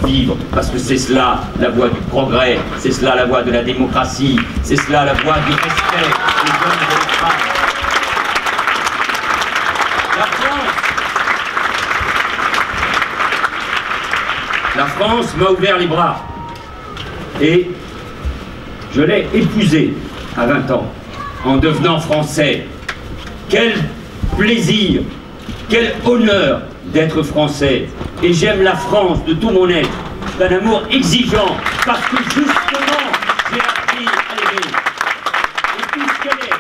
vivre, parce que c'est cela la voie du progrès, c'est cela la voie de la démocratie, c'est cela la voie du respect des hommes et des femmes. La France m'a ouvert les bras et je l'ai épousée à 20 ans en devenant français. Quel plaisir, quel honneur d'être français. Et j'aime la France de tout mon être, d'un amour exigeant, parce que justement j'ai appris à l'aimer. Et tout ce qu'elle est,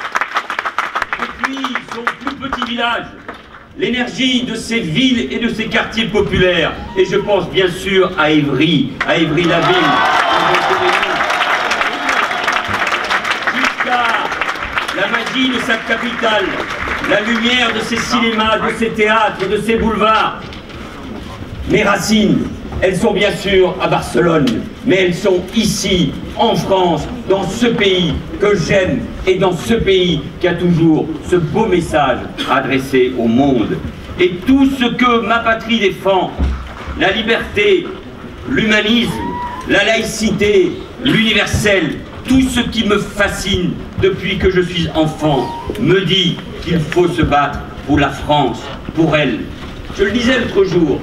depuis son plus petit village, l'énergie de ces villes et de ces quartiers populaires, et je pense bien sûr à Évry la ville, jusqu'à la magie de sa capitale, la lumière de ses cinémas, de ses théâtres, de ses boulevards. Mes racines, elles sont bien sûr à Barcelone, mais elles sont ici, en France, dans ce pays que j'aime et dans ce pays qui a toujours ce beau message adressé au monde. Et tout ce que ma patrie défend, la liberté, l'humanisme, la laïcité, l'universel, tout ce qui me fascine depuis que je suis enfant, me dit qu'il faut se battre pour la France, pour elle. Je le disais l'autre jour,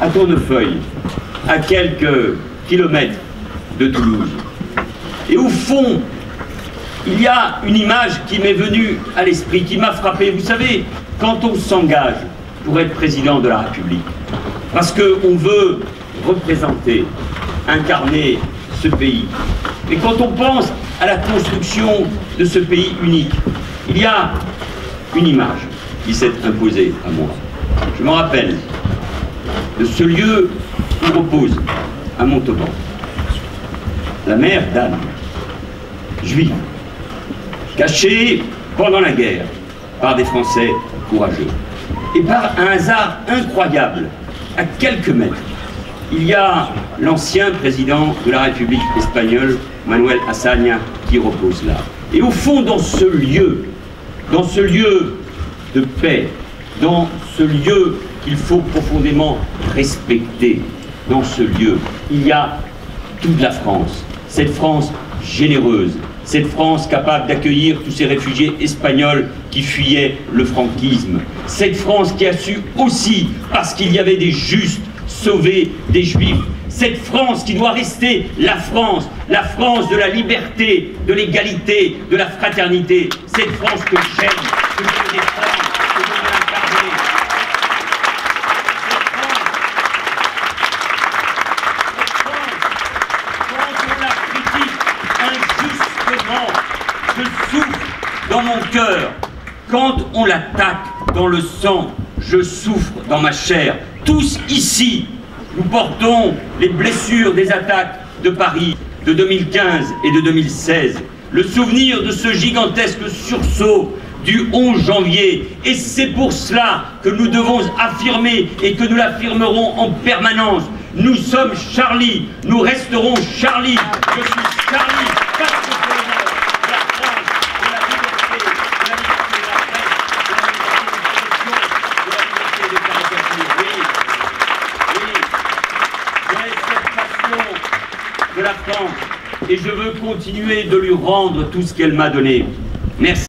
à Tournefeuille, à quelques kilomètres de Toulouse. Et au fond, il y a une image qui m'est venue à l'esprit, qui m'a frappé. Vous savez, quand on s'engage pour être président de la République, parce qu'on veut représenter, incarner ce pays, et quand on pense à la construction de ce pays unique, il y a une image qui s'est imposée à moi. Je m'en rappelle de ce lieu où repose à Montauban la mère d'Anne, juive, cachée pendant la guerre par des Français courageux. Et par un hasard incroyable, à quelques mètres, il y a l'ancien président de la République espagnole, Manuel Azaña, qui repose là. Et au fond, dans ce lieu de paix, dans ce lieu qu'il faut profondément respecter, dans ce lieu, il y a toute la France, cette France généreuse, cette France capable d'accueillir tous ces réfugiés espagnols qui fuyaient le franquisme, cette France qui a su aussi, parce qu'il y avait des justes, sauver des juifs, cette France qui doit rester la France de la liberté, de l'égalité, de la fraternité, cette France que j'aime, que je veux défendre, que je veux incarner. Je souffre dans mon cœur. Quand on l'attaque dans le sang, je souffre dans ma chair. Tous ici, nous portons les blessures des attaques de Paris de 2015 et de 2016. Le souvenir de ce gigantesque sursaut du 11 janvier. Et c'est pour cela que nous devons affirmer et que nous l'affirmerons en permanence. Nous sommes Charlie, nous resterons Charlie. Je suis Charlie, parce que c'est l'honneur de la France, de la liberté, de la liberté de la presse, de la liberté d'expression, de la liberté de caricature. Oui, j'ai cette passion de la France et je veux continuer de lui rendre tout ce qu'elle m'a donné. Merci.